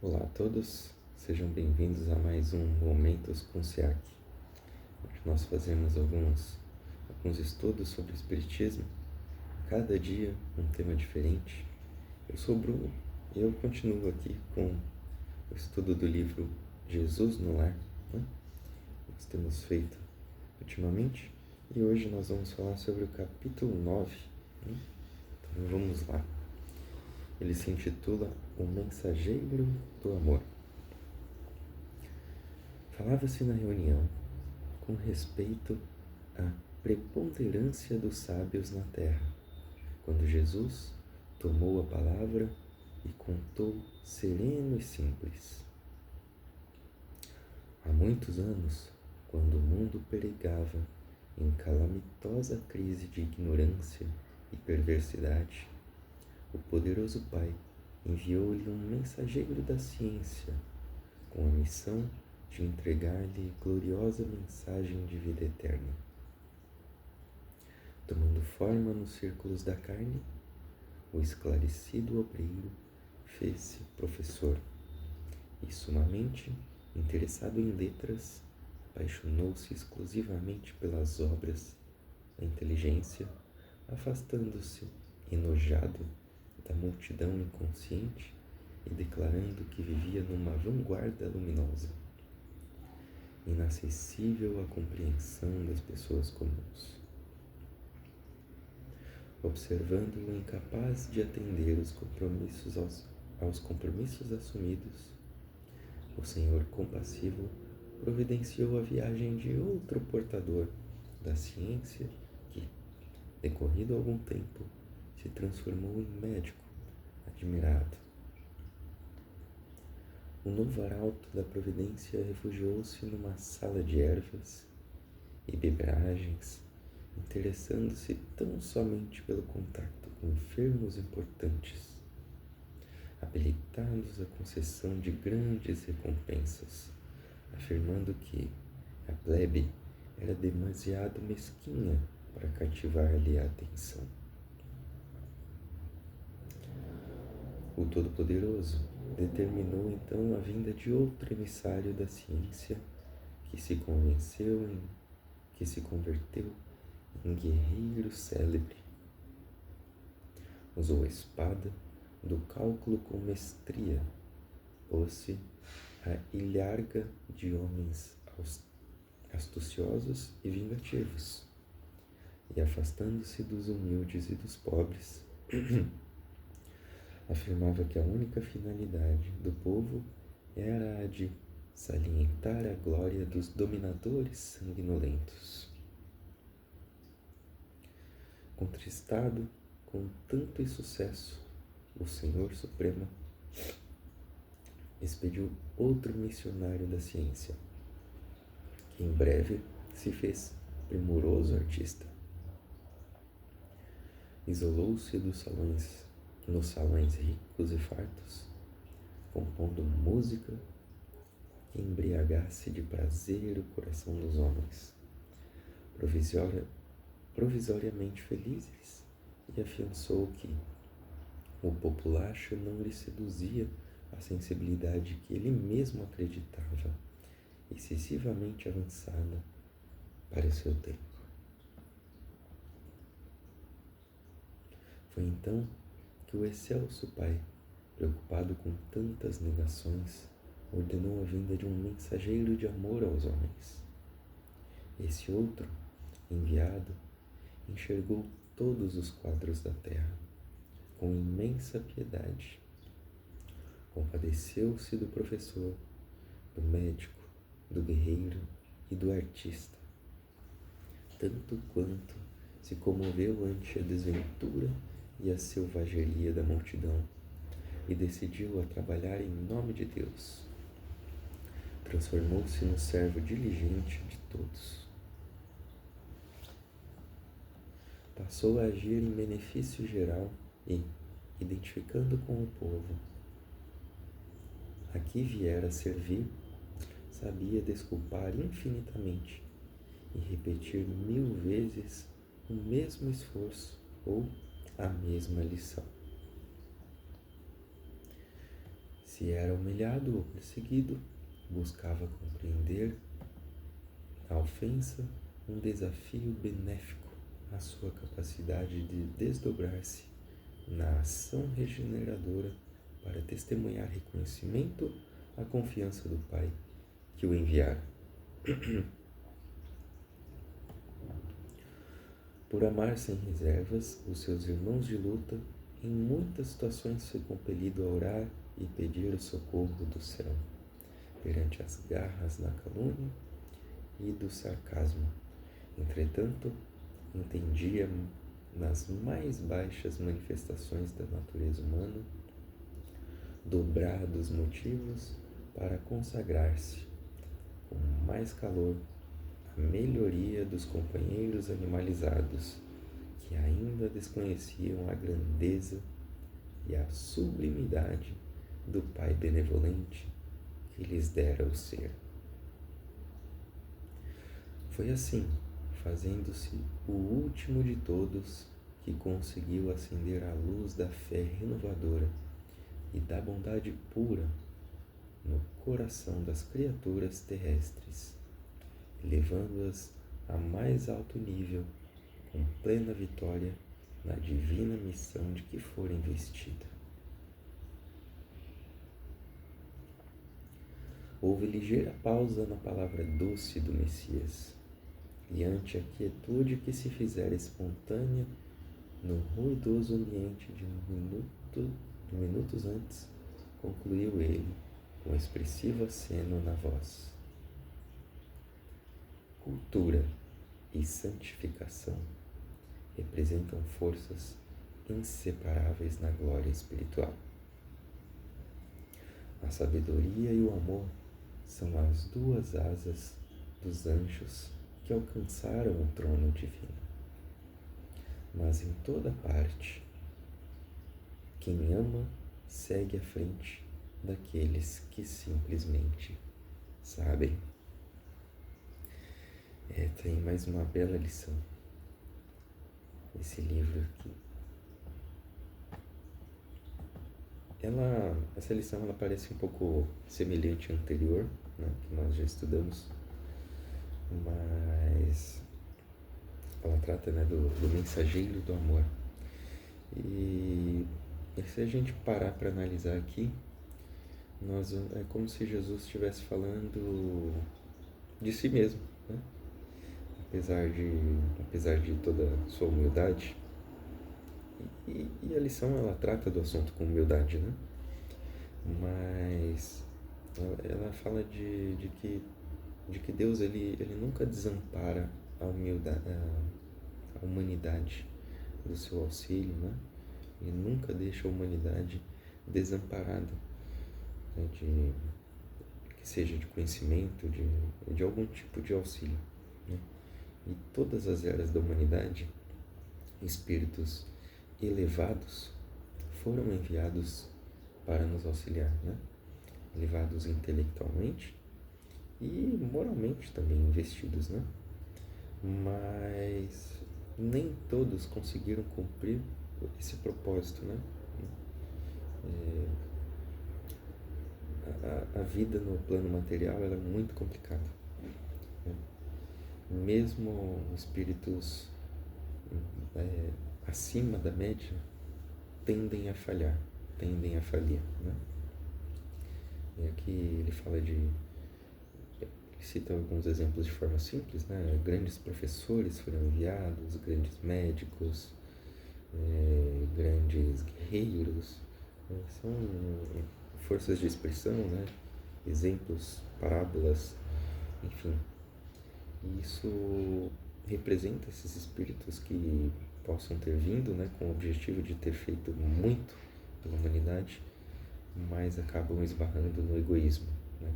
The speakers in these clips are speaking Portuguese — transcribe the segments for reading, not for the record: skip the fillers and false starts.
Olá a todos, sejam bem-vindos a mais um Momentos com SEAC, onde nós fazemos alguns estudos sobre o Espiritismo, cada dia um tema diferente. Eu sou o Bruno e eu continuo aqui com o estudo do livro Jesus no Lar, nós temos feito ultimamente, e hoje nós vamos falar sobre o capítulo 9, então vamos lá. Ele se intitula O Mensageiro do Amor. Falava-se na reunião com respeito à preponderância dos sábios na terra, quando Jesus tomou a palavra e contou sereno e simples. Há muitos anos, quando o mundo peregava em calamitosa crise de ignorância e perversidade, o poderoso Pai enviou-lhe um mensageiro da ciência com a missão de entregar-lhe gloriosa mensagem de vida eterna. Tomando forma nos círculos da carne, o esclarecido obreiro fez-se professor e, sumamente interessado em letras, apaixonou-se exclusivamente pelas obras da inteligência, afastando-se, enojado, da multidão inconsciente e declarando que vivia numa vanguarda luminosa, inacessível à compreensão das pessoas comuns. Observando-o incapaz de atender aos compromissos assumidos, o Senhor compassivo providenciou a viagem de outro portador da ciência que, decorrido algum tempo, se transformou em médico admirado. O novo arauto da providência refugiou-se numa sala de ervas e bebragens, interessando-se tão somente pelo contato com enfermos importantes, habilitados à concessão de grandes recompensas, afirmando que a plebe era demasiado mesquinha para cativar-lhe a atenção. O Todo-Poderoso determinou então a vinda de outro emissário da ciência que se converteu em guerreiro célebre. Usou a espada do cálculo com mestria, pôs-se à ilharga de homens astuciosos e vingativos, e afastando-se dos humildes e dos pobres, afirmava que a única finalidade do povo era a de salientar a glória dos dominadores sanguinolentos. Contristado com tanto insucesso, o Senhor Supremo expediu outro missionário da ciência, que em breve se fez primoroso artista. Isolou-se nos salões ricos e fartos, compondo música que embriagasse de prazer o coração dos homens, provisoriamente felizes, e afiançou que o populacho não lhe seduzia a sensibilidade que ele mesmo acreditava excessivamente avançada para o seu tempo. Foi então que o excelso Pai, preocupado com tantas negações, ordenou a vinda de um mensageiro de amor aos homens. Esse outro, enviado, enxergou todos os quadros da terra com imensa piedade. Compadeceu-se do professor, do médico, do guerreiro e do artista, tanto quanto se comoveu ante a desventura e a selvageria da multidão, e decidiu a trabalhar em nome de Deus. Transformou-se no servo diligente de todos. Passou a agir em benefício geral e, identificando com o povo a que viera servir, sabia desculpar infinitamente e repetir 1000 vezes o mesmo esforço ou a mesma lição. Se era humilhado ou perseguido, buscava compreender a ofensa, um desafio benéfico à sua capacidade de desdobrar-se na ação regeneradora para testemunhar reconhecimento à confiança do Pai que o enviara. Por amar sem reservas os seus irmãos de luta, em muitas situações foi compelido a orar e pedir o socorro do céu, perante as garras da calúnia e do sarcasmo. Entretanto, entendia nas mais baixas manifestações da natureza humana dobrados motivos para consagrar-se com mais calor à melhoria dos companheiros animalizados que ainda desconheciam a grandeza e a sublimidade do Pai benevolente que lhes dera o ser. Foi assim, fazendo-se o último de todos, que conseguiu acender a luz da fé renovadora e da bondade pura no coração das criaturas terrestres, levando-as a mais alto nível, com plena vitória na divina missão de que for investida. Houve ligeira pausa na palavra doce do Messias, e ante a quietude que se fizera espontânea no ruidoso ambiente de minutos antes, concluiu ele com expressivo aceno na voz. Cultura e santificação representam forças inseparáveis na glória espiritual. A sabedoria e o amor são as duas asas dos anjos que alcançaram o trono divino. Mas em toda parte, quem ama segue à frente daqueles que simplesmente sabem. Tem mais uma bela lição esse livro aqui. Essa lição ela parece um pouco semelhante à anterior, né, que nós já estudamos, mas ela trata, né, do mensageiro do amor. E se a gente parar para analisar aqui, é como se Jesus estivesse falando de si mesmo, né? Apesar de toda a sua humildade. E a lição ela trata do assunto com humildade, né? Mas ela fala de que Deus ele nunca desampara a humanidade do seu auxílio, né? Ele nunca deixa a humanidade desamparada, né? Que seja de conhecimento, de algum tipo de auxílio, né? E todas as eras da humanidade, espíritos elevados foram enviados para nos auxiliar, né? Elevados intelectualmente e moralmente também investidos, né? Mas nem todos conseguiram cumprir esse propósito, né? A vida no plano material ela é muito complicada, né? Mesmo espíritos acima da média tendem a falhar, tendem a falir, né? E aqui ele fala ele cita alguns exemplos de forma simples, né? Grandes professores foram enviados, grandes médicos, grandes guerreiros, né? São forças de expressão, né? Exemplos, parábolas, enfim. Isso representa esses espíritos que possam ter vindo, né, com o objetivo de ter feito muito pela humanidade, mas acabam esbarrando no egoísmo, né?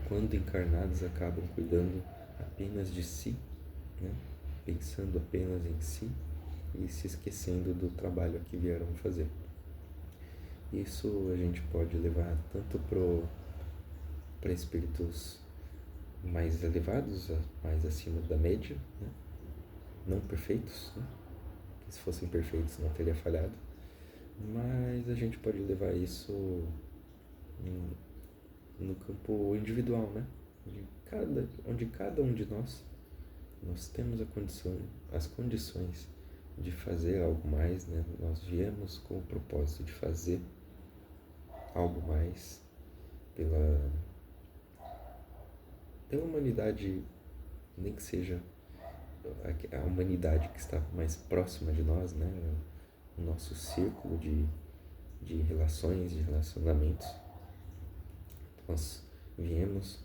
Quando encarnados, acabam cuidando apenas de si, né? Pensando apenas em si e se esquecendo do trabalho que vieram fazer. Isso a gente pode levar tanto para espíritos mais elevados, mais acima da média, né? Não perfeitos, né? Que se fossem perfeitos não teria falhado, mas a gente pode levar isso no campo individual, né? Onde cada um de nós temos as condições de fazer algo mais, né? Nós viemos com o propósito de fazer algo mais pela humanidade, nem que seja a humanidade que está mais próxima de nós, né? O nosso círculo de relações, de relacionamentos. Nós viemos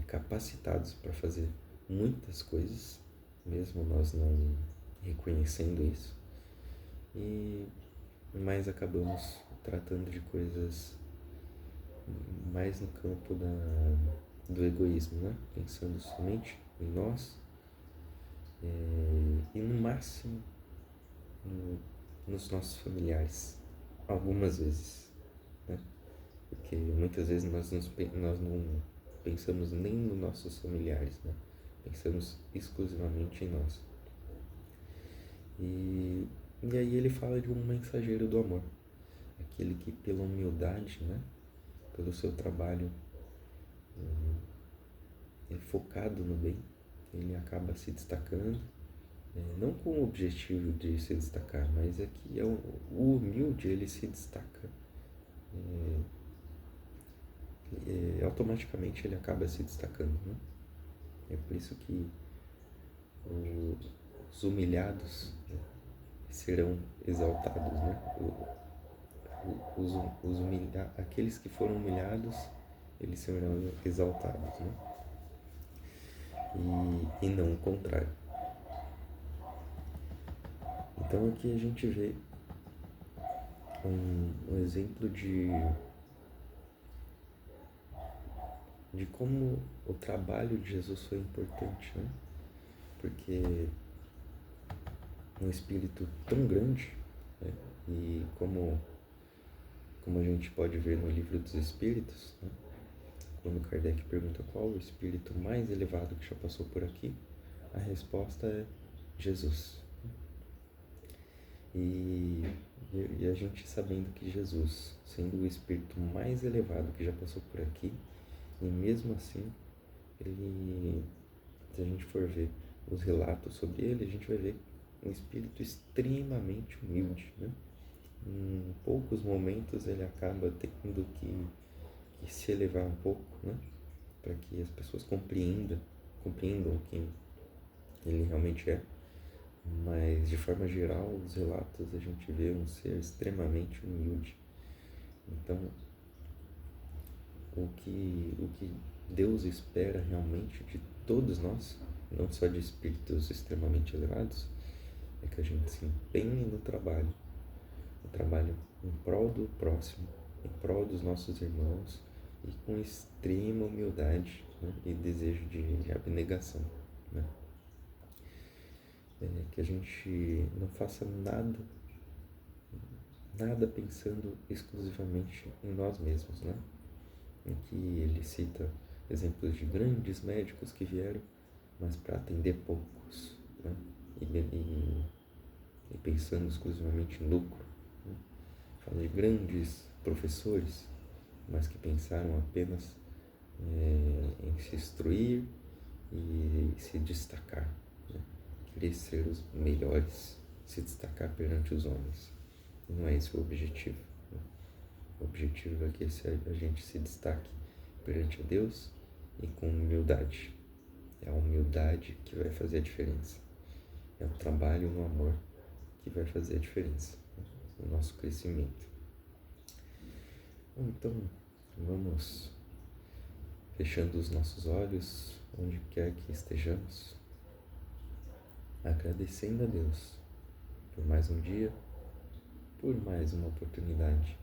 capacitados para fazer muitas coisas, mesmo nós não reconhecendo isso, mas acabamos tratando de coisas mais no campo do egoísmo, né? Pensando somente em nós e no máximo nos nossos familiares, algumas vezes, né? Porque muitas vezes nós não pensamos nem nos nossos familiares, né? Pensamos exclusivamente em nós. E aí ele fala de um mensageiro do amor, aquele que pela humildade, né? Pelo seu trabalho focado no bem, ele acaba se destacando, não com o objetivo de se destacar, mas é que o humilde ele se destaca, automaticamente ele acaba se destacando, né? É por isso que os humilhados serão exaltados, né? Aqueles que foram humilhados, eles serão exaltados, né? E não o contrário. Então aqui a gente vê um exemplo de como o trabalho de Jesus foi importante, né? Porque um espírito tão grande, né? E como a gente pode ver no Livro dos Espíritos, né? Quando Kardec pergunta qual o espírito mais elevado que já passou por aqui, a resposta é Jesus. E a gente sabendo que Jesus, sendo o espírito mais elevado que já passou por aqui, e mesmo assim, se a gente for ver os relatos sobre ele, a gente vai ver um espírito extremamente humilde, né? Em poucos momentos ele acaba tendo que se elevar um pouco, né? Para que as pessoas compreendam quem ele realmente é. Mas de forma geral, os relatos a gente vê um ser extremamente humilde. Então, o que Deus espera realmente de todos nós, não só de espíritos extremamente elevados, é que a gente se empenhe no trabalho em prol do próximo, em prol dos nossos irmãos, e com extrema humildade, né? E desejo de abnegação, né? Que a gente não faça nada pensando exclusivamente em nós mesmos, né? Aqui ele cita exemplos de grandes médicos que vieram, mas para atender poucos, né? E pensando exclusivamente em lucro, né? Fala de grandes professores, mas que pensaram apenas em se instruir e se destacar, né? Querer ser os melhores, se destacar perante os homens. E não é esse o objetivo, né? O objetivo é que a gente se destaque perante a Deus e com humildade. É a humildade que vai fazer a diferença. É o trabalho no amor que vai fazer a diferença, né? No nosso crescimento. Então, vamos fechando os nossos olhos, onde quer que estejamos, agradecendo a Deus por mais um dia, por mais uma oportunidade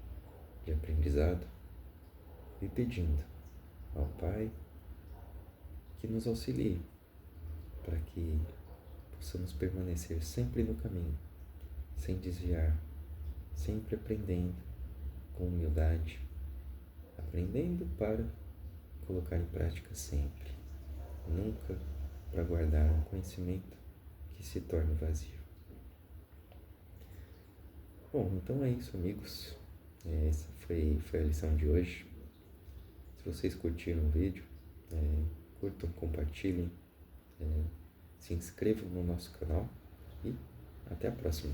de aprendizado, e pedindo ao Pai que nos auxilie para que possamos permanecer sempre no caminho, sem desviar, sempre aprendendo com humildade, aprendendo para colocar em prática sempre, nunca para guardar um conhecimento que se torne vazio. Bom, então é isso, amigos. Essa foi a lição de hoje. Se vocês curtiram o vídeo, curtam, compartilhem, se inscrevam no nosso canal e até a próxima.